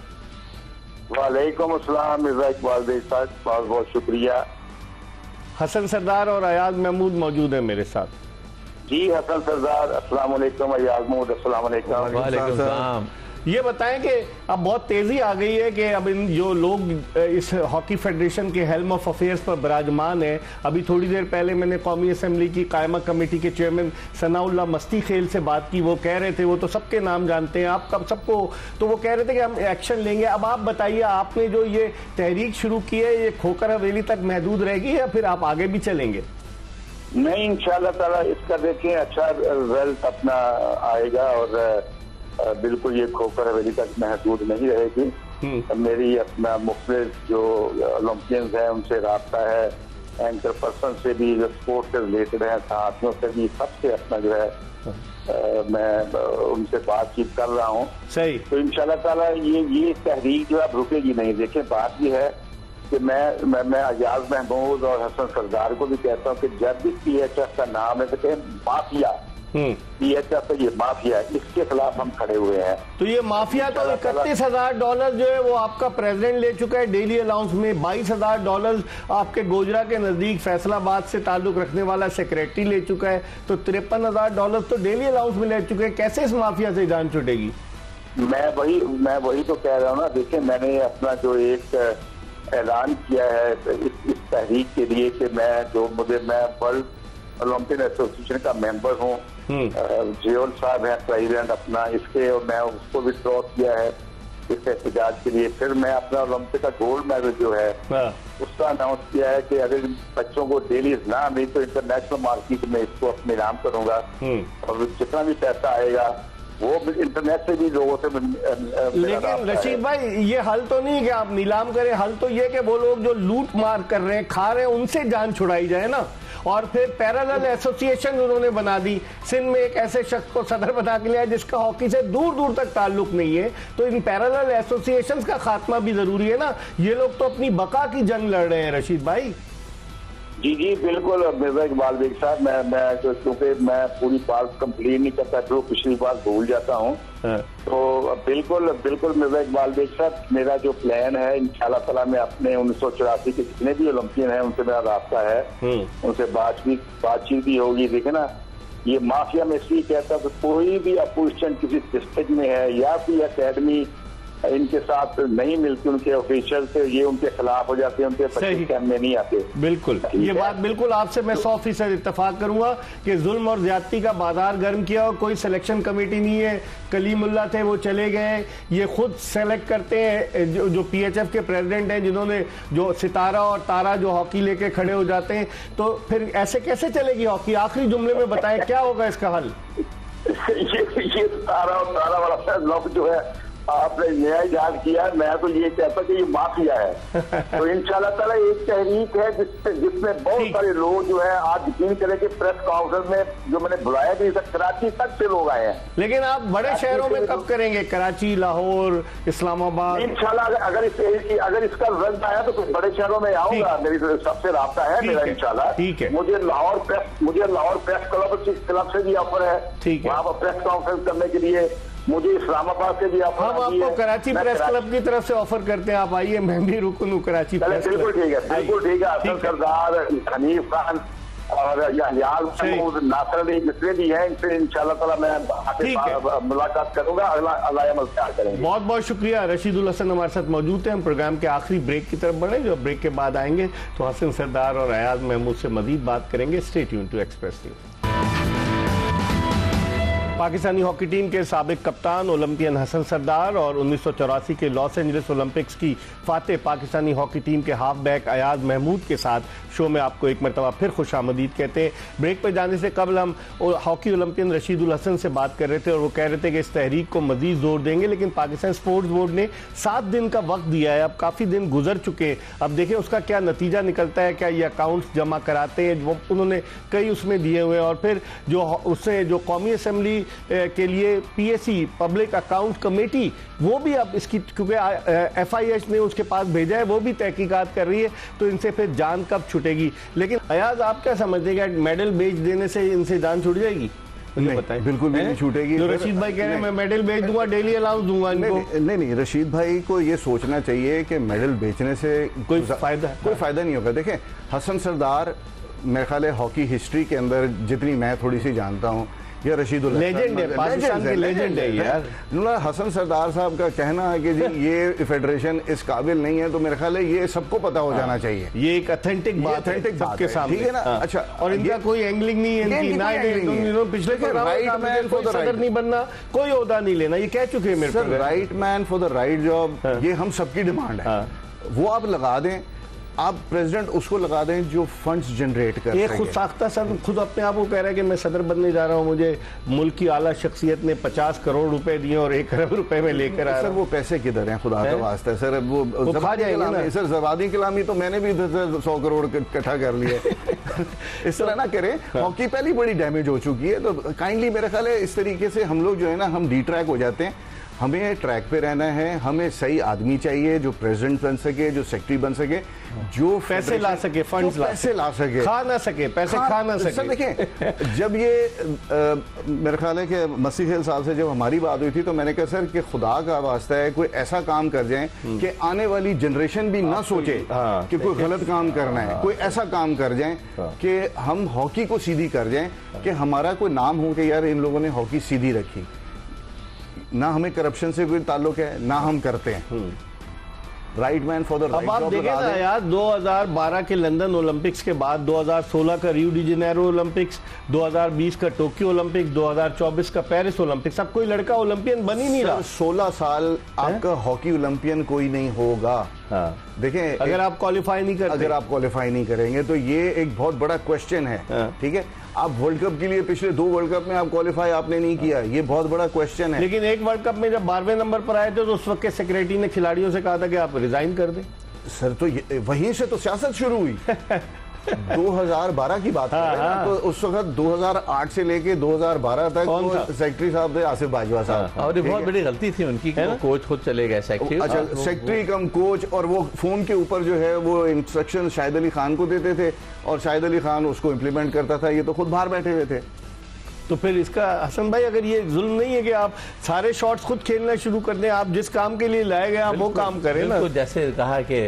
Speaker 5: वालेकुम अस्सलाम मिर्जा इकबाल भाई साहब, बहुत बहुत शुक्रिया।
Speaker 1: हसन सरदार और अयाज महमूद मौजूद हैं मेरे साथ।
Speaker 5: जी हसन सरदार, अस्सलाम वालेकुम। अयाज महमूद, अस्सलाम वालेकुम।
Speaker 2: वालेकुम सलाम।
Speaker 1: ये बताएं कि अब बहुत तेजी आ गई है कि अब इन जो लोग इस हॉकी फेडरेशन के हेल्म ऑफ अफेयर्स पर विराजमान है, अभी थोड़ी देर पहले मैंने कौमी असेंबली की कायमा कमेटी के चेयरमैन सनाउल्लाह मस्ती खेल से बात की। वो कह रहे थे, वो तो सबके नाम जानते हैं, आप कब सबको, तो वो कह रहे थे कि हम एक्शन लेंगे। अब आप बताइए, आपने जो ये तहरीक शुरू की है, ये खोकर हवेली तक महदूद रहेगी या फिर आप आगे भी चलेंगे?
Speaker 5: नहीं, इंशाल्लाह ताला इसका देखें अच्छा रिजल्ट अपना आएगा और बिल्कुल ये खोकर हवेली तक महदूद नहीं रहेगी। मेरी अपना मुख्तलिफ जो ओलंपियंस हैं उनसे राब्ता है, एंकर पर्सन से भी, जो स्पोर्ट से रिलेटेड है, साथियों से भी, सबसे अपना जो है मैं उनसे बातचीत कर रहा हूँ।
Speaker 1: सही।
Speaker 5: तो इंशाल्लाह ताला ये तहरीक जो अब रुकेगी नहीं। देखें, बात ये है कि मैं अयाज महमूद और हसन सरदार को भी कहता हूँ कि जब भी PHF का नाम है तो कहें माफिया, PHF ये माफिया, इसके खिलाफ हम खड़े हुए हैं।
Speaker 1: तो ये माफिया तो $31,000 जो है वो आपका प्रेसिडेंट ले चुका है डेली अलाउंस में, $22,000 आपके गोजरा के नजदीक फैसलाबाद से ताल्लुक रखने वाला सेक्रेटरी ले चुका है, तो $53,000 तो डेली अलाउंस में ले चुके हैं। कैसे इस माफिया से जान छुटेगी?
Speaker 5: मैं वही तो कह रहा हूँ ना। देखिए, मैंने अपना जो एक ऐलान किया है इस तहरीक के लिए कि मैं वर्ल्ड ओलंपिक एसोसिएशन का मेंबर हूँ। जियोल साहब है प्रेसिडेंट अपना इसके, और मैं उसको भी विड्रॉ किया है इस एहतजाज के लिए। फिर मैं अपना ओलंपिक का गोल्ड मेडल जो है उसका अनाउंस किया है कि अगर बच्चों को डेली ना मिली तो इंटरनेशनल मार्केट में इसको अपने नाम करूंगा, और जितना भी पैसा आएगा वो इंटरनेट से भी लोगों से
Speaker 1: लेकिन रशीद भाई, ये हल तो नहीं कि आप नीलाम करें, हल तो ये कि वो लोग जो लूट मार कर रहे हैं, खा रहे हैं, उनसे जान छुड़ाई जाए ना। और फिर पैरेलल एसोसिएशन उन्होंने बना दी, सिंध में एक ऐसे शख्स को सदर बना के लिया जिसका हॉकी से दूर दूर तक ताल्लुक नहीं है। तो इन पैरेलल एसोसिएशन का खात्मा भी जरूरी है ना। ये लोग तो अपनी बका की जंग लड़ रहे हैं रशीद भाई।
Speaker 5: जी मिर्जा इकबाल बेग साहब, मैं क्योंकि मैं पूरी बात कंप्लीट नहीं करता तो पिछली बार भूल जाता हूँ। तो बिल्कुल मिर्जा इकबाल बेग साहब, मेरा जो प्लान है इंशाल्लाह ताला मैं अपने 1984 के जितने भी ओलंपियन हैं उनसे मेरा रास्ता है, उनसे बातचीत भी होगी। देखे ना, ये माफिया में इसलिए कहता है, कोई भी अपोजिशन किसी डिस्ट्रिक्ट में है या कोई अकेडमी इनके साथ नहीं मिलती, उनके ऑफिशियल से ये उनके खिलाफ हो जाते हैं, उनके बच्चे कैम्प में नहीं आते।
Speaker 1: बिल्कुल, ये बात बिल्कुल आपसे मैं 100% इत्तेफाक करूंगा कि जुल्म और ज्यादती का बाजार गर्म किया, और कोई सिलेक्शन कमेटी नहीं है। कलीमुल्लाह थे, वो चले गए, ये खुद सेलेक्ट करते हैं जो PHF के प्रेसिडेंट हैं, जिन्होंने जो सितारा और तारा जो हॉकी लेके खड़े हो जाते हैं। तो फिर ऐसे कैसे चलेगी हॉकी? आखिरी जुमले में बताएं क्या होगा इसका हल?
Speaker 5: ये तारा और तारा वाला लोग जो है आपने नया याद किया। मैं तो ये कहता कि ये माफिया है। तो इंशाल्लाह ताला एक तहरीक है जिसमें बहुत सारे लोग जो है, आज यकीन करें कि प्रेस कॉन्फ्रेंस में जो मैंने बुलाया भी, कराची तक से लोग आए हैं।
Speaker 1: लेकिन आप बड़े शहरों में कब करेंगे? कराची, लाहौर, इस्लामाबाद?
Speaker 5: इंशाल्लाह अगर इसका रिजल्ट आया तो बड़े शहरों में आऊंगा। मेरी सबसे राब्ता है मेरा इंशाल्लाह।
Speaker 1: ठीक है।
Speaker 5: मुझे लाहौर प्रेस क्लब से भी ऑफर है, वहाँ पर प्रेस कॉन्फ्रेंस करने के लिए। मुझे इस्लामाबाद से भी ऑफर,
Speaker 1: हम आपको कराची प्रेस क्लब की तरफ से ऑफर करते हैं, आप आइए, मैं भी रुकूं कराची प्रेस क्लब।
Speaker 5: बिल्कुल ठीक है, बिल्कुल ठीक है। हसन सरदार, हनीफ खान और नासर अली जितने भी हैं, इनसे इंशाल्लाह ताला मैं मुलाकात करूंगा, अगला अमल क्या करेंगे।
Speaker 1: बहुत बहुत शुक्रिया। रशीदुल हसन हमारे साथ मौजूद हैं। हम प्रोग्राम के आखिरी ब्रेक की तरफ बढ़े, जो ब्रेक के बाद आएंगे तो हसन सरदार और अयाज महमूद से मजीद बात करेंगे। Stay tuned to Express news. Pakistani hockey team के साबिक कप्तान ओलंपियन हसन सरदार और 1984 के लॉस एंजलिस ओलंपिक्स की फातेह पाकिस्तानी हॉकी टीम के हाफ बैक अयाज महमूद के साथ शो में आपको एक मरतबा फिर खुशामदीद कहते हैं। ब्रेक पर जाने से कबल हम हॉकी ओलंपियन रशीदुल हसन से बात कर रहे थे और वो कह रहे थे कि इस तहरीक को मजीद जोर देंगे, लेकिन पाकिस्तान स्पोर्ट्स बोर्ड ने 7 दिन का वक्त दिया है। अब काफ़ी दिन गुजर चुके हैं, अब देखें उसका क्या नतीजा निकलता है। क्या ये अकाउंट्स जमा कराते हैं, वो उन्होंने कई उसमें दिए हुए हैं, और फिर जो उससे जो कौमी असम्बली के लिए PAC पब्लिक अकाउंट कमेटी, वो भी अब इसकी, क्योंकि FIH ने उसके पास भेजा है, वो भी तहकीकात कर रही है, तो इनसे फिर जान कब छूटेगी। लेकिन अयाज, आप क्या समझते हैं, मेडल बेच देने से इनसे जान छूट जाएगी? मुझे बताएं।
Speaker 3: बिल्कुल भी नहीं छूटेगी।
Speaker 1: जो रशीद भाई कह रहे हैं मैं मेडल बेच दूंगा, डेली अलाउंस दूंगा इनको।
Speaker 3: नहीं, रशीद भाई को ये सोचना चाहिए कि मेडल बेचने से कोई फायदा नहीं होगा। देखें, हसन सरदार मेरे ख्याल है हॉकी हिस्ट्री के अंदर जितनी मैं थोड़ी सी जानता हूँ, या रशीदुल
Speaker 1: लेजेंड है, पाकिस्तान के लेजेंड है यार।
Speaker 3: हसन सरदार साहब का कहना है कि जी ये फेडरेशन इस काबिल नहीं है, तो मेरे ख्याल है ये सबको पता हो जाना चाहिए।
Speaker 1: ये एक ऑथेंटिक बात है सबके सामने,
Speaker 3: ठीक है ना। अच्छा,
Speaker 1: और इनका कोई एंगलिंग नहीं है, पिछले सदर नहीं बनना, कोई ओहदा नहीं लेना, ये कह चुके हैं मेरे को।
Speaker 3: Right man for the right job, ये हम सबकी डिमांड है। वो आप लगा दें, आप प्रेसिडेंट उसको लगा दें जो फंड्स जनरेट कर
Speaker 1: ये खुद साख्ता सर खुद अपने आप को कह रहा है कि मैं सदर बनने जा रहा हूं, मुझे मुल्क की आला शख्सियत ने 50 करोड़ रुपए दिए और 1 अरब रुपए में लेकर आया।
Speaker 3: सर वो पैसे किधर हैं, खुदा का वास्ता है सर, वो
Speaker 1: खा जाएंगे ना
Speaker 3: सर। जवादी कलामी तो मैंने भी 100 करोड़ इकट्ठा कर लिए। इस तरह ना करें, हॉकी पहले बड़ी डैमेज हो चुकी है, तो काइंडली मेरा ख्याल है इस तरीके से हम लोग जो है ना, हम डी ट्रैक हो जाते हैं। हमें ट्रैक पे रहना है, हमें सही आदमी चाहिए जो प्रेसिडेंट बन सके, जो सेक्रेटरी बन सके, जो
Speaker 1: पैसे ला सके, फंड्स
Speaker 3: पैसे ला सके,
Speaker 1: खा ना सके, पैसे खा ना सके।
Speaker 3: सर देखें, जब ये मेरे ख्याल है कि मसीह खेल साहब से जब हमारी बात हुई थी, तो मैंने कहा सर कि खुदा का वास्ता है कोई ऐसा काम कर जाए कि आने वाली जनरेशन भी ना सोचे कि कोई गलत काम करना है, कोई ऐसा काम कर जाए कि हम हॉकी को सीधी कर जाएं, कि हमारा कोई नाम हो कि यार इन लोगों ने हॉकी सीधी रखी। ना हमें करप्शन से कोई ताल्लुक है, ना हम करते हैं। Right man for the right.
Speaker 1: अब आप देखें ना यार, 2012 के लंदन ओलंपिक्स के बाद 2016 का रियो डी जेनेरो ओलंपिक्स, 2020 का टोक्यो ओलंपिक्स, 2024 का पेरिस ओलंपिक्स, अब कोई लड़का ओलंपियन बन ही नहीं रहा।
Speaker 3: 16 साल आपका हॉकी ओलंपियन कोई नहीं होगा। देखें,
Speaker 1: अगर आप क्वालिफाई नहीं करते,
Speaker 3: अगर आप क्वालिफाई नहीं करेंगे तो ये एक बहुत बड़ा क्वेश्चन है। ठीक है, आप वर्ल्ड कप के लिए पिछले 2 वर्ल्ड कप में आप क्वालिफाई आपने नहीं किया, ये बहुत बड़ा क्वेश्चन है।
Speaker 1: लेकिन एक वर्ल्ड कप में जब 12वें नंबर पर आए थे, तो उस वक्त के सेक्रेटरी ने खिलाड़ियों से कहा था कि आप रिजाइन कर दें।
Speaker 3: सर तो वहीं से तो सियासत शुरू हुई। 2012 की बात कर रहे हैं, तो उस वक्त 2008 से लेके 2012 तक तो सेक्रेटरी साहब थे आसिफ बाजवा साहब।
Speaker 2: और ये बहुत बड़ी गलती थी उनकी कि वो कोच खुद चले गए सेक्रेटरी।
Speaker 3: अच्छा, सेक्रेटरी कम कोच, और वो फोन के ऊपर जो है वो इंस्ट्रक्शन शाहिद अली खान को देते थे और शाहिद अली खान उसको इम्प्लीमेंट करता था, ये तो खुद बाहर बैठे हुए थे।
Speaker 1: तो फिर इसका हसन भाई, अगर ये जुल्म नहीं है कि आप सारे शॉट्स खुद खेलना शुरू कर दें, आप जिस काम के लिए लाए गए आप वो काम करें ना।
Speaker 2: जैसे कहा कि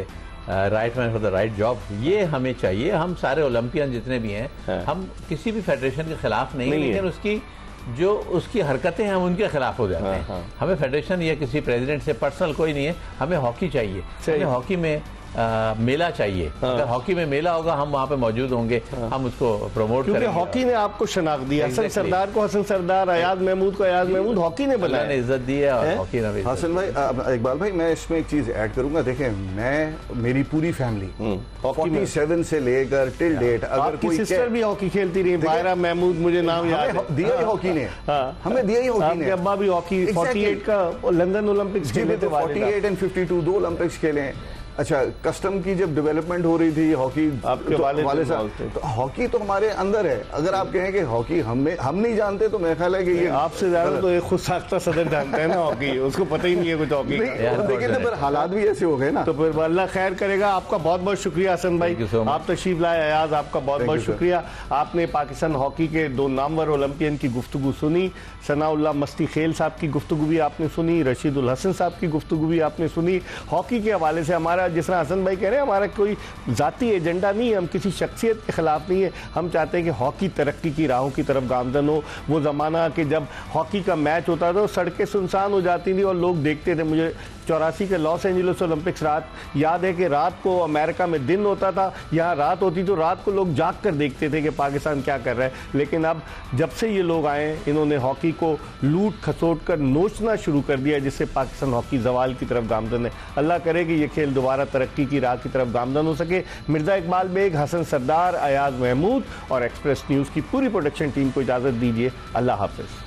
Speaker 2: right man for the right job, ये हमें चाहिए। हम सारे ओलंपियन जितने भी हैं, हम किसी भी फेडरेशन के खिलाफ नहीं, लेकिन उसकी जो उसकी हरकतें हैं उनके खिलाफ हो जाते हैं। हमें फेडरेशन या किसी प्रेसिडेंट से पर्सनल कोई नहीं है, हमें हॉकी चाहिए। हमें हॉकी में मेला चाहिए। अगर हॉकी में मेला होगा, हम वहाँ पे मौजूद होंगे, हम उसको प्रमोट करेंगे।
Speaker 1: क्योंकि हॉकी ने आपको शनाख्त दिया। हसन सरदार को हसन सरदार, अयाज महमूद को अयाज महमूद, हॉकी ने बनाया,
Speaker 2: ने इज्जत दी है और हॉकी ने भी।
Speaker 3: हसन भाई, इकबाल भाई, मैं इसमें एक चीज ऐड करूंगा। देखें, मेरी पूरी फैमिली 47 से लेकर टिल डेट, अगर कोई
Speaker 1: सिस्टर भी हॉकी खेलती रही, बायरा महमूद, मुझे नाम याद है,
Speaker 3: दिया ही हॉकी ने, हमें दिया ही हॉकी ने।
Speaker 1: अब्बा भी हॉकी 48 का लंदन ओलंपिक्स खेले थे,
Speaker 3: 48 और 52 2 ओलंपिक्स खेले। अच्छा, कस्टम की जब डेवलपमेंट हो रही थी हॉकी,
Speaker 1: आपके वाले साहब,
Speaker 3: तो हॉकी तो हमारे अंदर है। अगर आप कहें कि हॉकी हम नहीं जानते, तो मेरा ख्याल है कि ये
Speaker 1: आपसे ज्यादा तो एक खुद साख्ता सदर जानता है ना हॉकी, उसको पता ही नहीं है कुछ हॉकी।
Speaker 3: देखिए, तो फिर हालात भी ऐसे हो गए ना।
Speaker 1: तो फिर अल्लाह खैर करेगा। आपका बहुत बहुत शुक्रिया हसन भाई, आप तशरीफ लाए। अयाज, आपका बहुत बहुत शुक्रिया। आपने पाकिस्तान हॉकी के 2 नामवर ओलंपियन की गुफ्तगू सुनी। सनाउल्लाह मस्ती खेल साहब की गुफ्तगू भी आपने सुनी, रशीदुल हसन साहब की गुफ्तगू भी आपने सुनी। हॉकी के हवाले से हमारा, जिस तरह हसन भाई कह रहे हैं, हमारा कोई जाती एजेंडा नहीं है, हम किसी शख्सियत के खिलाफ नहीं है। हम चाहते हैं कि हॉकी तरक्की की राहों की तरफ गामजन हो। वो ज़माना कि जब हॉकी का मैच होता था, सड़कें सुनसान हो जाती थी और लोग देखते थे। मुझे 84 के लॉस एंजलिस ओलंपिक्स रात याद है कि रात को अमेरिका में दिन होता था, यहाँ रात होती, तो रात को लोग जाग कर देखते थे कि पाकिस्तान क्या कर रहा है। लेकिन अब जब से ये लोग आए, इन्होंने हॉकी को लूट खसोट कर नोचना शुरू कर दिया, जिससे पाकिस्तान हॉकी जवाल की तरफ गामजन है। अल्लाह करे कि ये खेल दोबारा तरक्की की राह की तरफ गामजन हो सके। मिर्ज़ा इकबाल बेग, हसन सरदार, अयाज महमूद और एक्सप्रेस न्यूज़ की पूरी प्रोडक्शन टीम को इजाज़त दीजिए। अल्लाह हाफ़िज़।